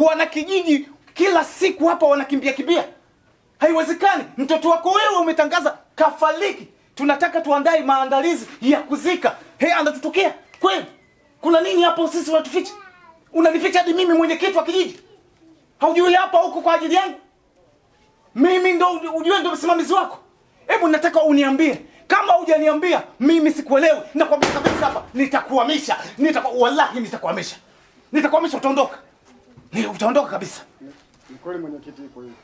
Wana kijiji kila siku hapa wanakimbia kimbia. Haiwezekani. Mtoto wako wewe umetangaza kafariki. Tunataka tuandae maandalizi ya kuzika. Anatutokea kweli? Kuna nini hapo sisi unatuficha? Unanificha hadi mimi mwenyekiti wa kijiji? Haujui hapa huko kwa ajili yangu? Mimi ndo ujue ndo msimamizi wako. Hebu nataka uniambie. Kama hujaniambia mimi sikuelewi. Nakwambia kabisa hapa nitakuhamisha. Wallahi nitakuhamisha. Nitakuhamisha utaondoka. Utaondoka kabisa. Ni kweli mwenyekiti yuko hivi.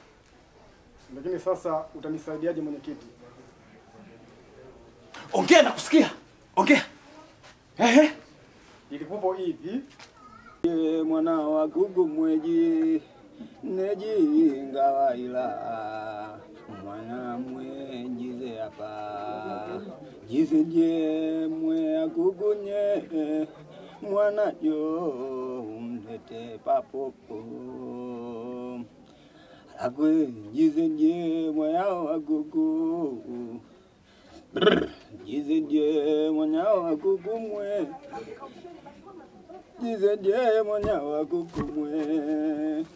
Lakini sasa utanisaidiaje mwenyekiti? Ongea na kusikia. Ongea. Ilikupo hivi. Mwana wa gugu mweji neji ngawaila mwana mwejize hapa jizeje mwe agugunye mwana yo umlete papopo agwe jizeje mwe agugu jizeje mwana wa gugu mwe jizeje mwana wa gugu mwe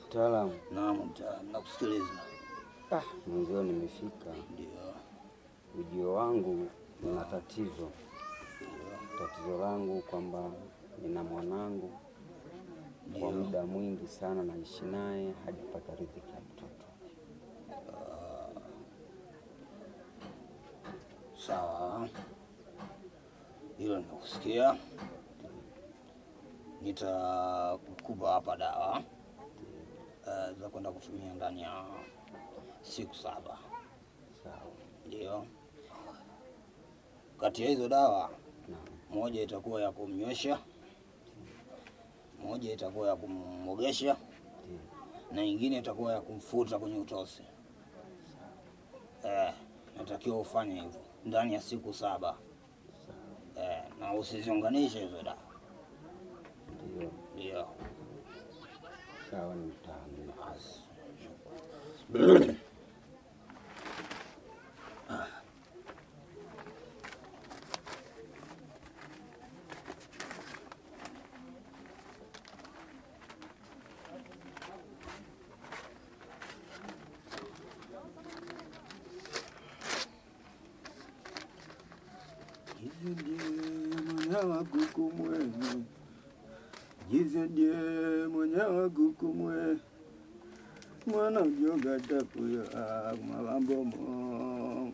Mtaalamu. Naam mtaalamu, nakusikiliza. Mwanzo nimefika. Ndio. Ujio wangu una tatizo. Tatizo langu kwamba nina mwanangu kwa muda mwingi sana naishi naye hajapata riziki ya mtoto. Sawa. Hilo nakusikia. Nitakupa hapa dawa za kwenda kutumia ndani ya siku 7. Sawa. Ndio. Kati ya hizo dawa moja itakuwa ya kumnywesha, moja itakuwa ya kummogesha, na nyingine itakuwa ya kumfuta kwenye utosi. Natakiwa ufanye hivyo ndani ya siku 7. Na usiziunganishe hizo dawa. Ndio. Sawa ni mtaalamu. Jizeje mwenye wa kukumwe mwana ujoga takuya mabambomo.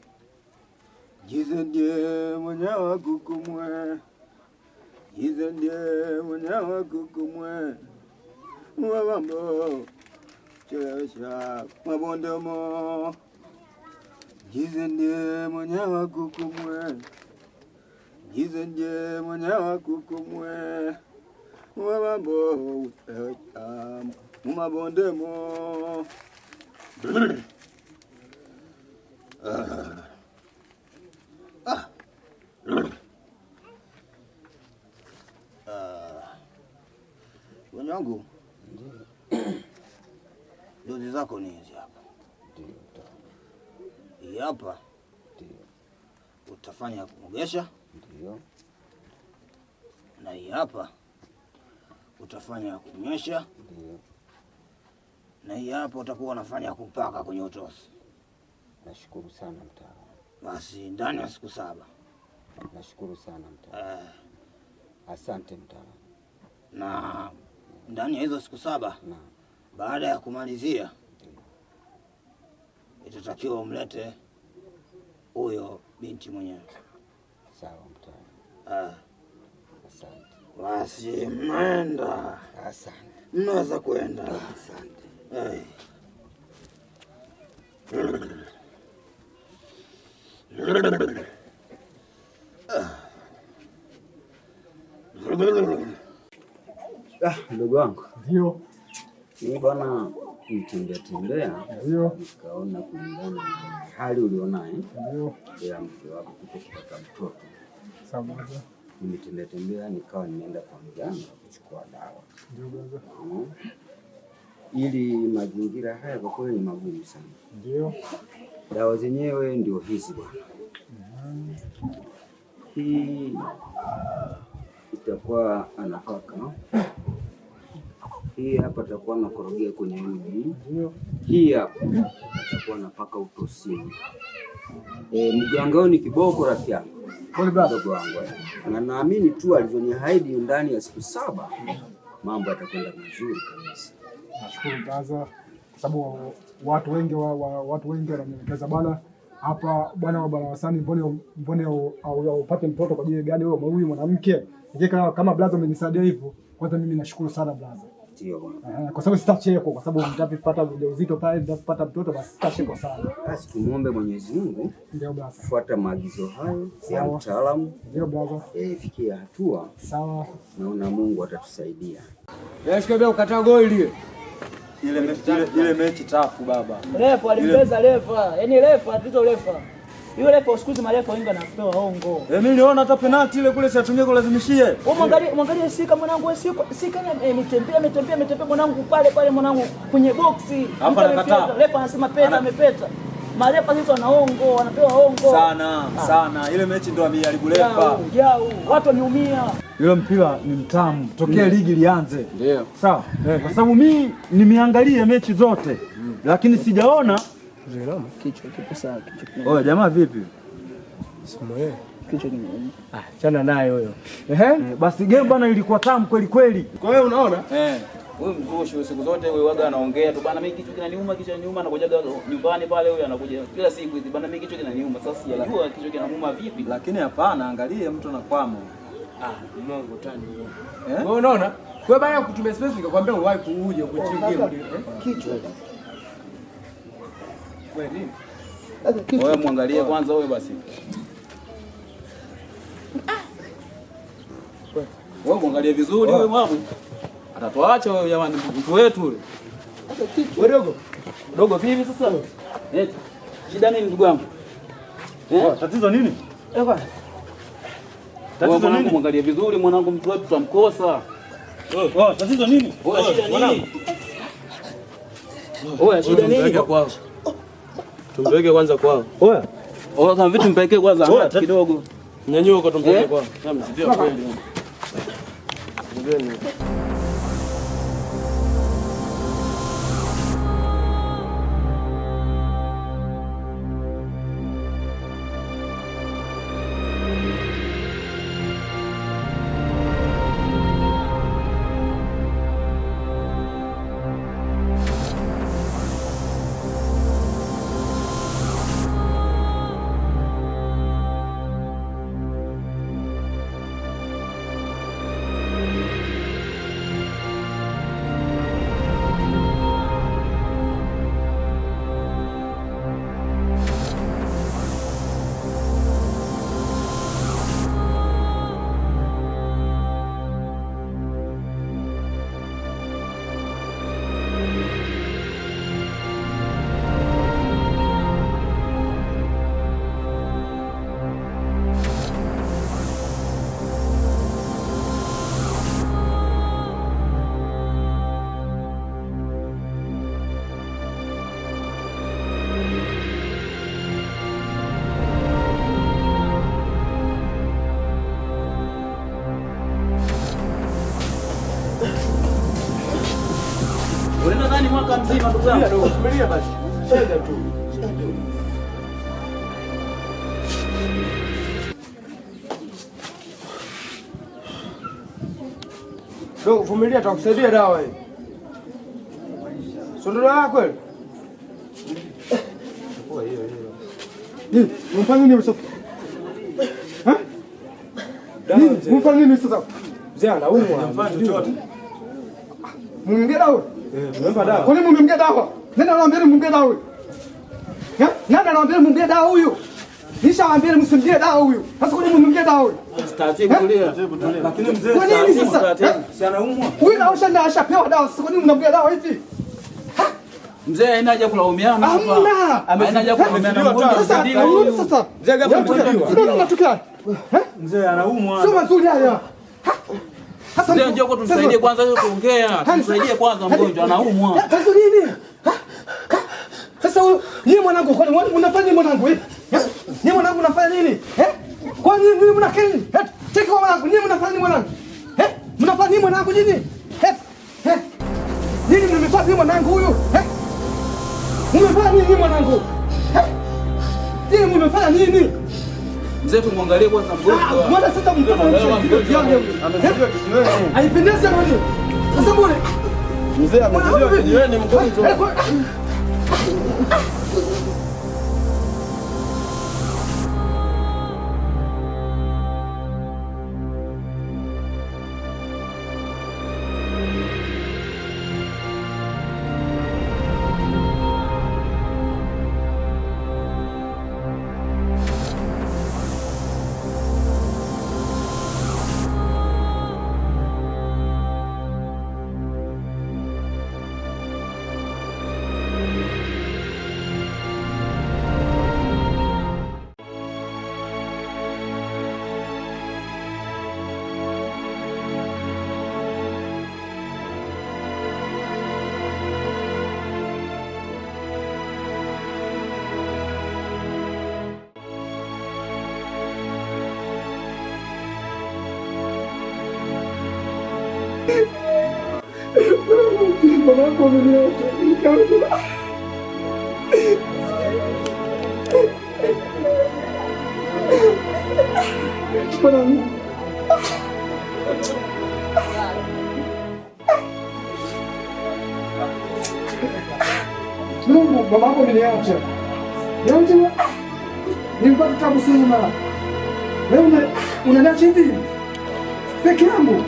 Jizeje mwenye wa kukumwe, jizeje mwenye wa kukumwe mabambo chesha mabondomo. Jizeje mwenye wa kukumwe, jizeje mwenye wa kukumwe mabambo mumabondemo. Wanyangu, dozi zako ni hizi hapa. Hii hapa utafanya kumogesha. Ndio. Na hii hapa utafanya kunywesha. Ndio. Na hii hapa utakuwa unafanya kupaka kwenye utosi. Nashukuru sana mtaalamu. Basi ndani ya siku 7. Nashukuru sana mtaalamu. Asante mtaalamu. Na ndani ya hizo siku 7 baada ya kumalizia itatakiwa umlete huyo binti mwenyewe. Sawa mtaalamu. Asante. Basi mwenda. Asante. Mnaweza kwenda. Asante. Ndugu wangu. Ndio. Mimi bwana nitembea. Ndio. Nikaona kulingana na hali ulionayo. Ndio. Ya mke wako kupata mtoto. Sawa. Nimetembea nikawa nimeenda kwa mganga kuchukua dawa. Ndio baba. Ili mazingira haya kwa kweli ni magumu sana. Ndio. Dawa zenyewe ndio hizi bwana. Hii itakuwa anapaka hii hapa, atakuwa anakorogea kwenye uji. Hii hapa atakuwa anapaka utosini. Mganga huyu ni kiboko rafiki yangu, mdogo wangu, na naamini tu alivyoniahidi ndani ya siku 7 mambo yatakwenda vizuri kabisa. Nashukuru brother, kwa sababu watu wengi wananielekeza bwana hapa bwana wa Bwana Hasani, mbone upate mtoto kwa ajili gani wewe huyu mwanamke. Kama brother umenisaidia hivyo, kwanza mimi nashukuru sana brother. Ndio bwana. Kwa sababu sitacheko, kwa sababu nitapata ujauzito pale, nitapata mtoto, basi sitacheko sana. Basi tumuombe Mwenyezi Mungu. Ndio brother. Fuata maagizo hayo ya mtaalamu. Ndio brother. Fikia hatua. Sawa. Naona Mungu atatusaidia. Yashikabia ukata goli Ile mechi tafu baba. Refa alimbeza refa. Yaani refa atizo refa. Yule refa usikuzi marefa wengi anapewa hongo. Mimi niliona hata penalti ile kule siatumie kulazimishie. Wewe mwangalie sika mwanangu, sika ametembea mwanangu pale mwanangu kwenye boksi. Hapa anakataa. Refa anasema peta amepeta. Marefa hizo wana hongo, wanapewa hongo. Sana. Ile mechi ndo ameharibu refa. Watu wameumia. Yule mpira ni mtamu tokea ligi lianze. Ndio. Sawa. Kwa sababu mimi nimeangalia mechi zote lakini sijaona Kichwa kipo sawa, kichwa. Oya jamaa vipi? Simoe. Kichwa kimeuma. Chana naye huyo. Basi game bwana ilikuwa tamu kweli kweli. Kwa hiyo unaona? Wewe mzushi siku zote wewe waga anaongea tu bana, mimi kichwa kinaniuma, anakujaga nyumbani pale, huyo anakuja kila siku hizi bana, mimi kichwa kinaniuma. Sasa sijajua kichwa kinamuuma vipi. Lakini hapana, angalie mtu anakwama. Mungu tani. Wewe unaona? Kwa baada ya kutumia space nikakwambia uwahi kuuje kuchungia kichwa. Wewe muangalie kwanza wewe basi. Wewe muangalie vizuri wewe mwamu. Atatuacha wewe jamani, mtu wetu yule. Wewe dogo vipi sasa? Shida nini ndugu yangu? Tatizo nini? Tatizo nini? Muangalie vizuri mwanangu, mtu wetu tutamkosa. Tatizo nini? Shida nini? Shida nini? Tumpeleke kwanza kwao. Kama vitu mpeleke kwanza kidogo. Nyanyuka tumpeleke kwao. Ndio kweli. Unaenda nani mwaka mzima ndugu yangu? Subiria basi. Chega tu. Dogo vumilia, tutakusaidia dawa hii. Sondora kweli? Unafanya nini sasa? Unafanya nini sasa? Mzee anaumwa. Mfanye chochote. Mumge dawa. Umempa dawa. Kwa nini mumge dawa? Nenda naambia mumge dawa. Nenda naambia mumge dawa huyo. Nishaambia msimgie dawa huyo. Sasa kwa nini mumge dawa huyo? Taratibu tulia. Lakini mzee kwa nini sasa? Si anaumwa. Huyu naosha ndio ashapewa dawa. Sasa kwa nini mnamgia dawa hivi? Mzee haina haja kulaumiana hapa. Haina haja kulaumiana. Sasa nini sasa? Mzee gafu Sasa unatokea. Mzee anaumwa. Sio mazuri haya. Sasa ndio njoo tumsaidie kwanza kuongea. Tumsaidie kwanza, mgonjwa anaumwa. Sasa nini? Sasa yeye mwanangu, kwa nini unafanya mwanangu hivi? Ni mwanangu unafanya nini? Kwa nini mnakeni? Cheki mwanangu, nyinyi mnafanya nini mwanangu? Mnafanya nini mwanangu nyinyi? Nyinyi mmefanya nini mwanangu huyu? Mmefanya nini mwanangu? Nyinyi mmefanya nini? Mzee tumwangalie kwanza mgonjwa. Mwana sasa mtoto haipendezi bwana. Sasa mbona? Mzee amezidiwa kijiweni mgonjwa. Mwanangu ameniacha. Mwanangu. Mamangu ameniacha. Nilipata tabu sana. Wewe unaniacha hivi? Peke yangu.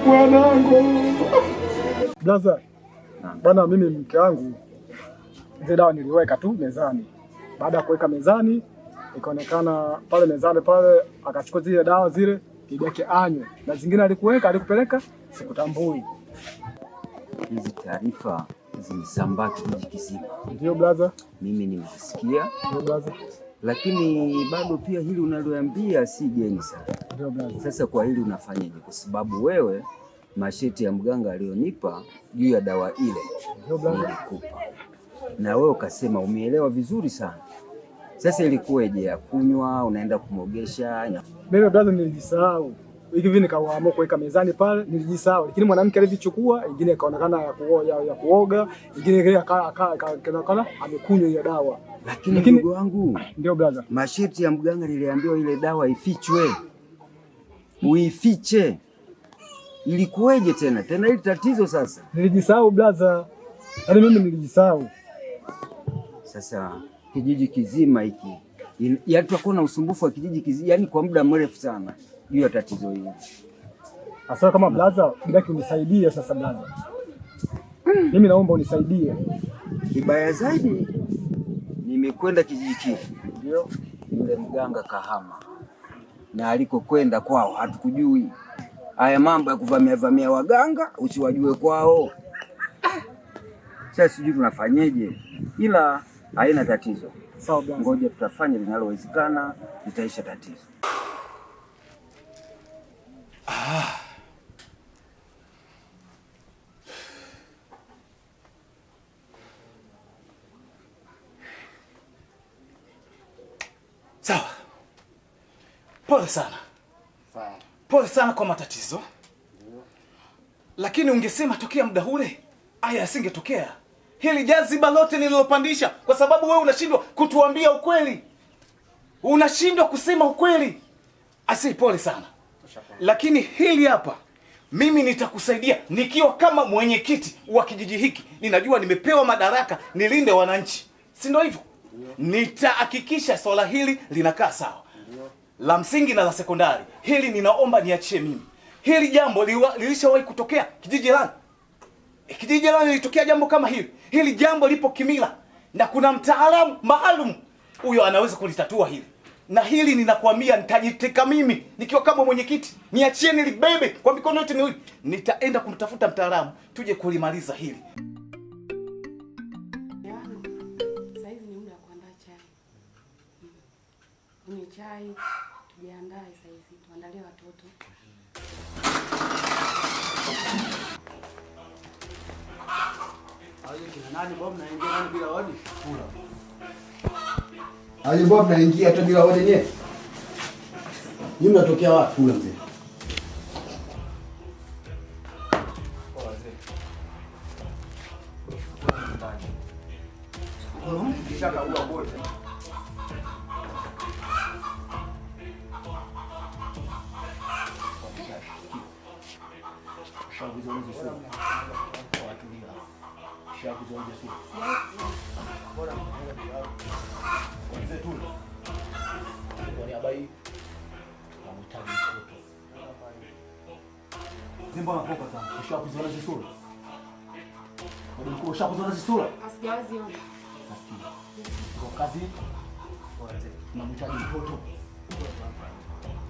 Mwanangu. Blaza, bwana mimi mke wangu zile dawa niliweka tu mezani. Baada ya kuweka mezani, ikaonekana pale mezani pale akachukua zile dawa zile ibeke anywe. Na zingine alikupeleka sikutambui. Hizi taarifa zilisambaa kijiji kizima. Ndio blaza. Mimi nimesikia. Ndio blaza. Lakini bado pia hili unaloambia si geni sana. Ndio blaza. Sasa kwa hili unafanyaje? Kwa sababu wewe masheti ya mganga alionipa juu ya dawa ile nilikupa. Na wewe ukasema umeelewa vizuri sana. Sasa ilikuweje ya kunywa, unaenda kumogesha? Mimi blaza nilijisahau. Hivi nikaamua kuweka mezani pale, nilijisahau. Lakini mwanamke alivichukua, ingine ikaonekana ya kuoga, ingine akaonekana amekunywa hiyo dawa. Lakini ndugu wangu, ndio brother, masharti ya mganga niliambiwa ile dawa ifichwe. Uifiche. Ilikuweje tena? Tena hili tatizo sasa. Nilijisahau brother. Yaani mimi nilijisahau. Sasa kijiji kizima hiki. Yaani tutakuwa na usumbufu wa kijiji kizima, yaani kwa muda mrefu sana juu ya tatizo hili. Asa kama brother, bila unisaidie sasa brother. Mimi naomba unisaidie. Kibaya zaidi nimekwenda kijiji kile. Ndio. Yule mganga kahama. Na alikokwenda kwao hatukujui. Haya mambo ya kuvamia waganga usiwajue kwao. Sasa sijui tunafanyeje. Ila haina tatizo. Sawa bwana. Ngoja tutafanya linalowezekana, litaisha tatizo. Sawa. Pole sana. Sawa. Pole sana kwa matatizo. Lakini ungesema tokea muda ule, haya yasingetokea. Hili jaziba lote nililopandisha kwa sababu wewe unashindwa kutuambia ukweli. Unashindwa kusema ukweli. Asi pole sana. Lakini hili hapa mimi nitakusaidia nikiwa kama mwenyekiti wa kijiji hiki. Ninajua nimepewa madaraka nilinde wananchi. Si ndio hivyo? Nitahakikisha swala hili linakaa sawa. La msingi na la sekondari. Hili ninaomba niachie mimi. Hili jambo lilishawahi kutokea kijiji langu. Kijiji langu lilitokea jambo kama hili. Hili jambo lipo kimila. na kuna mtaalamu maalum huyo anaweza kulitatua hili, na hili ninakwambia nitajiteka mimi nikiwa kama mwenyekiti. Niachieni libebe kwa mikono yote miwili, nitaenda kumtafuta mtaalamu tuje kulimaliza hili. Sasa hivi ni muda wa kuandaa chai. Ni chai tujiandae sasa hivi, tuandalie watoto. Nani bwana mnaingia nani bila hodi? Kula. Aje bwana mnaingia hata bila hodi nyewe? Nyinyi mnatokea wapi kula mzee? Kuna mtu kishaka ua bora. Zimbo na foka sana. Ushakuziona zisura? Ushakuziona zisura? Asijawaziona. Kwa kazi tunamhitaji mtoto.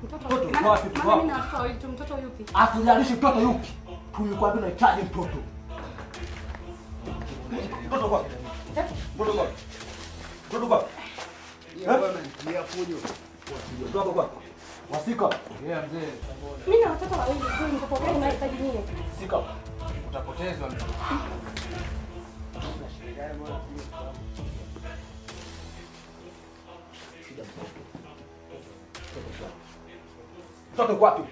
Mtoto Mtoto wapi? Mama mimi na watoto wawili tu, mtoto yupi? Atujalishi mtoto yupi? Tumekwambia tunahitaji mtoto. Mtoto kwa. Mtoto kwa. Mtoto kwa. Bwana ndia fujo. Mtoto kwa. Wasika. Yeah mzee. Mimi na watoto wawili tu, mtoto gani unahitaji nini? Sika. Utapotezwa mzee. Mtoto wapi?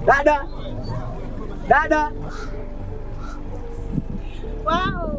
Dada. Dada. Wow.